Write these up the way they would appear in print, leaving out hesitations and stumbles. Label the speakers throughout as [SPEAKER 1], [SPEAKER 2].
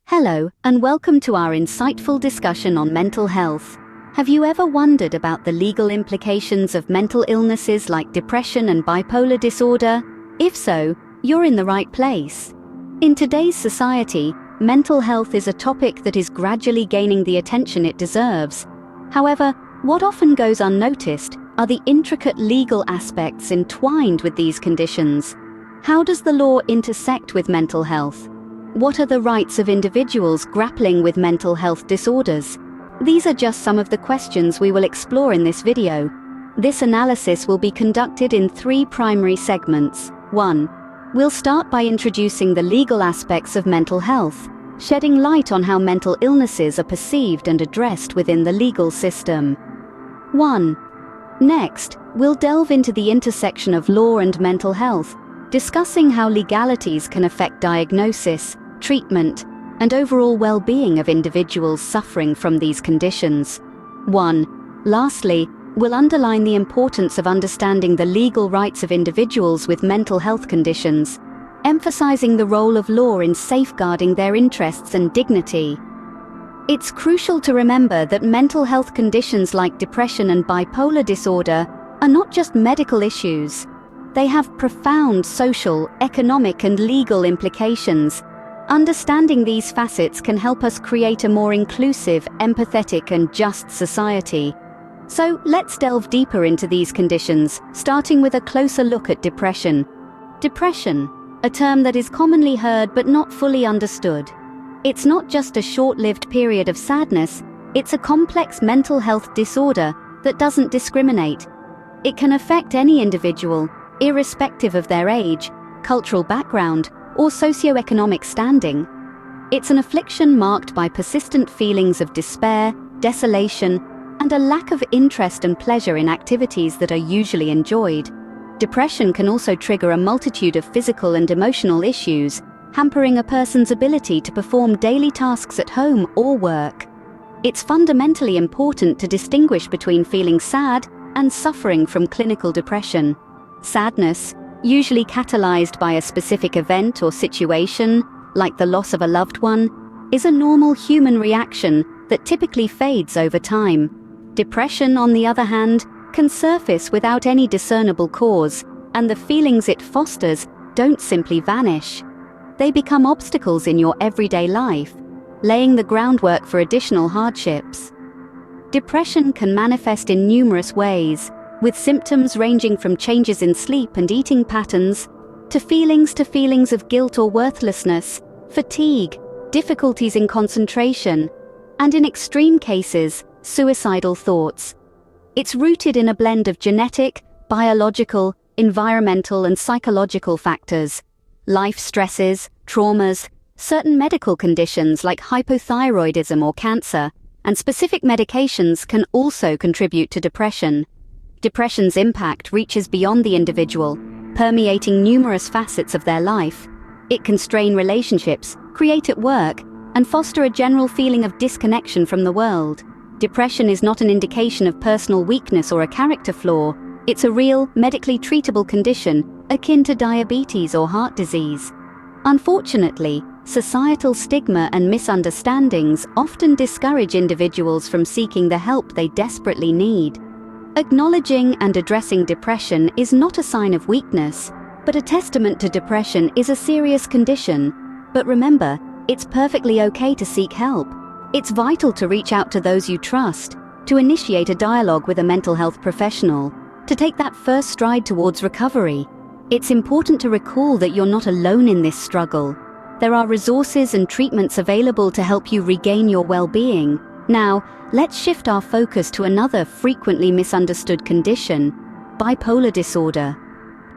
[SPEAKER 1] Hello, and welcome to our insightful discussion on mental health. Have you ever wondered about the legal implications of mental illnesses like depression and bipolar disorder? If so, you're in the right place. In today's society, mental health is a topic that is gradually gaining the attention it deserves. However, what often goes unnoticed are the intricate legal aspects entwined with these conditions. How does the law intersect with mental health? What are the rights of individuals grappling with mental health disorders? These are just some of the questions we will explore in this video. This analysis will be conducted in three primary segments. 1. We'll start by introducing the legal aspects of mental health, shedding light on how mental illnesses are perceived and addressed within the legal system. 1. Next, we'll delve into the intersection of law and mental health, discussing how legalities can affect diagnosis, treatment, and overall well-being of individuals suffering from these conditions. 1. Lastly, we'll underline the importance of understanding the legal rights of individuals with mental health conditions, emphasizing the role of law in safeguarding their interests and dignity. It's crucial to remember that mental health conditions like depression and bipolar disorder are not just medical issues. They have profound social, economic, and legal implications. Understanding these facets can help us create a more inclusive, empathetic, and just society. So let's delve deeper into these conditions, starting with a closer look at depression. Depression, a term that is commonly heard but not fully understood. It's not just a short-lived period of sadness, it's a complex mental health disorder that doesn't discriminate. It can affect any individual, irrespective of their age, cultural background, or socioeconomic standing. It's an affliction marked by persistent feelings of despair, desolation, and a lack of interest and pleasure in activities that are usually enjoyed. Depression can also trigger a multitude of physical and emotional issues, hampering a person's ability to perform daily tasks at home or work. It's fundamentally important to distinguish between feeling sad and suffering from clinical depression. Sadness, usually catalyzed by a specific event or situation, like the loss of a loved one, is a normal human reaction that typically fades over time. Depression, on the other hand, can surface without any discernible cause, and the feelings it fosters don't simply vanish. They become obstacles in your everyday life, laying the groundwork for additional hardships. Depression can manifest in numerous ways, with symptoms ranging from changes in sleep and eating patterns, to feelings of guilt or worthlessness, fatigue, difficulties in concentration, and in extreme cases, suicidal thoughts. It's rooted in a blend of genetic, biological, environmental, and psychological factors. Life stresses, traumas, certain medical conditions like hypothyroidism or cancer, and specific medications can also contribute to depression. Depression's impact reaches beyond the individual, permeating numerous facets of their life. It can strain relationships, create at work, and foster a general feeling of disconnection from the world. Depression is not an indication of personal weakness or a character flaw. It's a real, medically treatable condition, akin to diabetes or heart disease. Unfortunately, societal stigma and misunderstandings often discourage individuals from seeking the help they desperately need. Acknowledging and addressing depression is not a sign of weakness, but a testament to depression is a serious condition. But remember, it's perfectly okay to seek help. It's vital to reach out to those you trust, to initiate a dialogue with a mental health professional, to take that first stride towards recovery. It's important to recall that you're not alone in this struggle. There are resources and treatments available to help you regain your well-being. Now, let's shift our focus to another frequently misunderstood condition: bipolar disorder.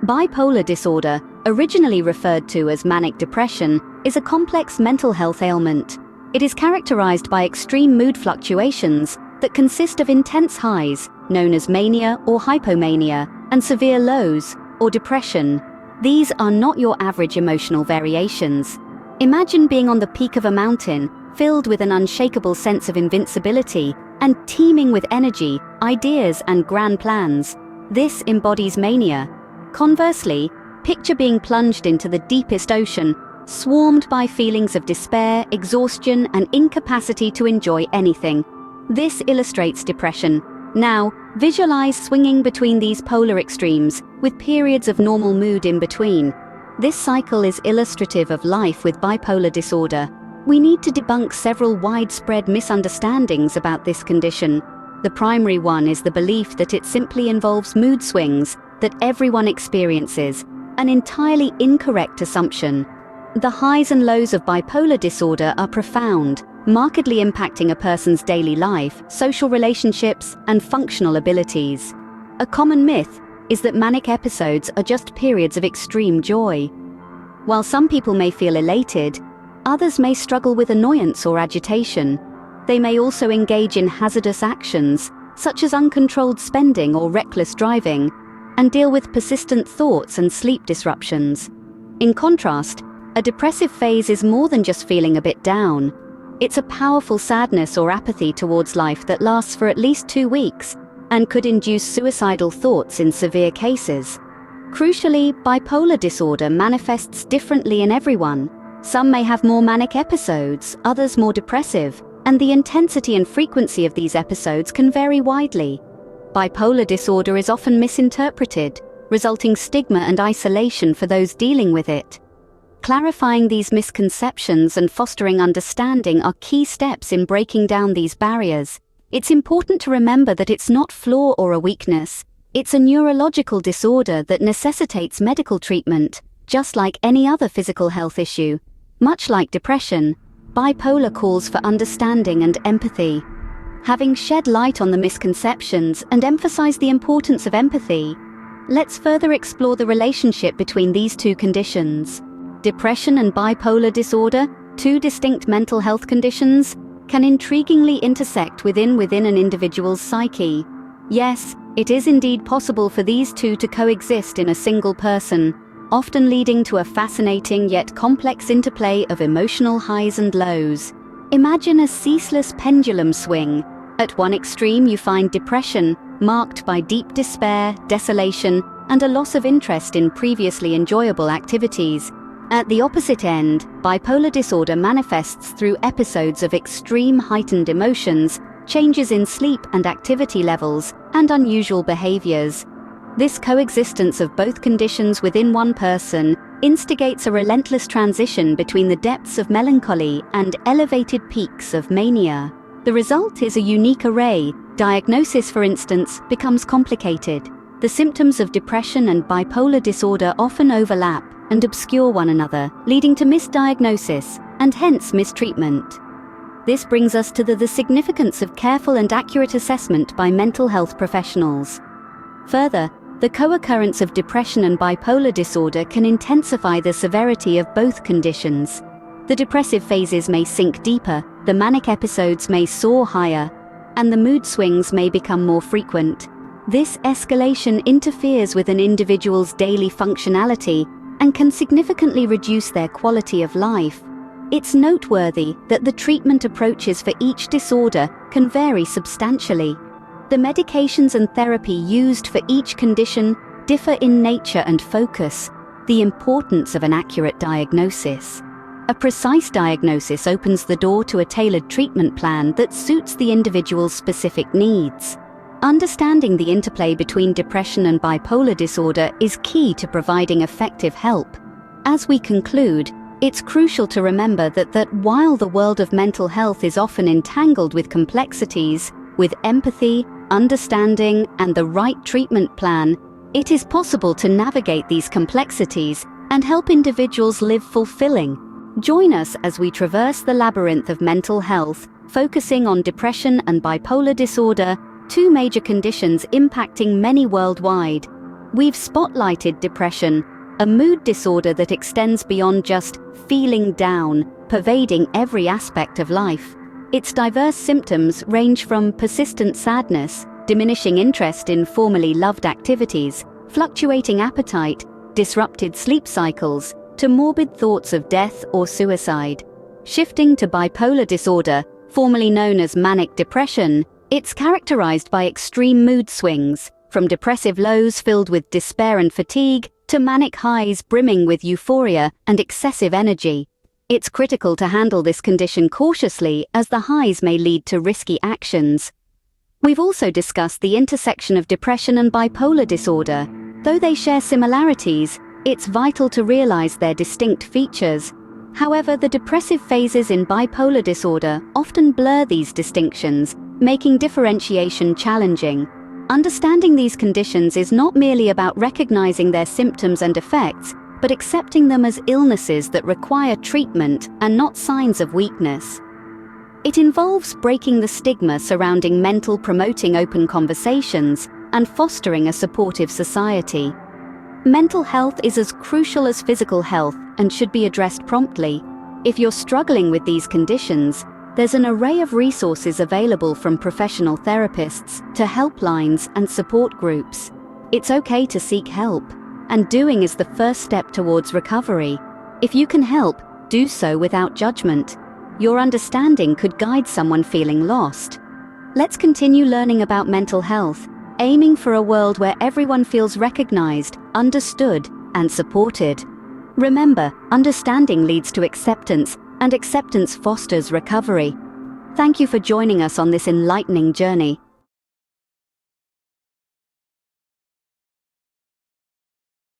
[SPEAKER 1] Bipolar disorder, originally referred to as manic depression, is a complex mental health ailment. It is characterized by extreme mood fluctuations that consist of intense highs, known as mania or hypomania, and severe lows, or depression. These are not your average emotional variations. Imagine being on the peak of a mountain, filled with an unshakable sense of invincibility and teeming with energy, ideas, and grand plans. This embodies mania. Conversely, picture being plunged into the deepest ocean, swarmed by feelings of despair, exhaustion, and incapacity to enjoy anything. This illustrates depression. Now, visualize swinging between these polar extremes, with periods of normal mood in between. This cycle is illustrative of life with bipolar disorder. We need to debunk several widespread misunderstandings about this condition. The primary one is the belief that it simply involves mood swings that everyone experiences, an entirely incorrect assumption. The highs and lows of bipolar disorder are profound, markedly impacting a person's daily life, social relationships, and functional abilities. A common myth is that manic episodes are just periods of extreme joy. While some people may feel elated, others may struggle with annoyance or agitation. They may also engage in hazardous actions, such as uncontrolled spending or reckless driving, and deal with persistent thoughts and sleep disruptions. In contrast, a depressive phase is more than just feeling a bit down. It's a powerful sadness or apathy towards life that lasts for at least 2 weeks and could induce suicidal thoughts in severe cases. Crucially, bipolar disorder manifests differently in everyone. Some may have more manic episodes, others more depressive, and the intensity and frequency of these episodes can vary widely. Bipolar disorder is often misinterpreted, resulting stigma and isolation for those dealing with it. Clarifying these misconceptions and fostering understanding are key steps in breaking down these barriers. It's important to remember that it's not flaw or a weakness. It's a neurological disorder that necessitates medical treatment, just like any other physical health issue. Much like depression, bipolar calls for understanding and empathy. Having shed light on the misconceptions and emphasized the importance of empathy, let's further explore the relationship between these two conditions. Depression and bipolar disorder, two distinct mental health conditions, can intriguingly intersect within an individual's psyche. Yes, it is indeed possible for these two to coexist in a single person, often leading to a fascinating yet complex interplay of emotional highs and lows. Imagine a ceaseless pendulum swing. At one extreme you find depression, marked by deep despair, desolation, and a loss of interest in previously enjoyable activities. At the opposite end, bipolar disorder manifests through episodes of extreme heightened emotions, changes in sleep and activity levels, and unusual behaviors. This coexistence of both conditions within one person instigates a relentless transition between the depths of melancholy and elevated peaks of mania. The result is a unique array. Diagnosis, for instance, becomes complicated. The symptoms of depression and bipolar disorder often overlap and obscure one another, leading to misdiagnosis and hence mistreatment. This brings us to the significance of careful and accurate assessment by mental health professionals. Further, the co-occurrence of depression and bipolar disorder can intensify the severity of both conditions. The depressive phases may sink deeper, the manic episodes may soar higher, and the mood swings may become more frequent. This escalation interferes with an individual's daily functionality and can significantly reduce their quality of life. It's noteworthy that the treatment approaches for each disorder can vary substantially. The medications and therapy used for each condition differ in nature and focus. The importance of an accurate diagnosis. A precise diagnosis opens the door to a tailored treatment plan that suits the individual's specific needs. Understanding the interplay between depression and bipolar disorder is key to providing effective help. As we conclude, it's crucial to remember that while the world of mental health is often entangled with complexities, with empathy, understanding, and the right treatment plan, it is possible to navigate these complexities and help individuals live fulfilling. Join us as we traverse the labyrinth of mental health, focusing on depression and bipolar disorder, two major conditions impacting many worldwide. We've spotlighted depression, a mood disorder that extends beyond just feeling down, pervading every aspect of life. Its diverse symptoms range from persistent sadness, diminishing interest in formerly loved activities, fluctuating appetite, disrupted sleep cycles, to morbid thoughts of death or suicide. Shifting to bipolar disorder, formerly known as manic depression, it's characterized by extreme mood swings, from depressive lows filled with despair and fatigue to manic highs brimming with euphoria and excessive energy. It's critical to handle this condition cautiously, as the highs may lead to risky actions. We've also discussed the intersection of depression and bipolar disorder. Though they share similarities, it's vital to realize their distinct features. However, the depressive phases in bipolar disorder often blur these distinctions, making differentiation challenging. Understanding these conditions is not merely about recognizing their symptoms and effects, but accepting them as illnesses that require treatment and not signs of weakness. It involves breaking the stigma surrounding promoting open conversations, and fostering a supportive society. Mental health is as crucial as physical health and should be addressed promptly. If you're struggling with these conditions, there's an array of resources available, from professional therapists to helplines and support groups. It's okay to seek help, and doing is the first step towards recovery. If you can help, do so without judgment. Your understanding could guide someone feeling lost. Let's continue learning about mental health, aiming for a world where everyone feels recognized, understood, and supported. Remember, understanding leads to acceptance, and acceptance fosters recovery. Thank you for joining us on this enlightening journey.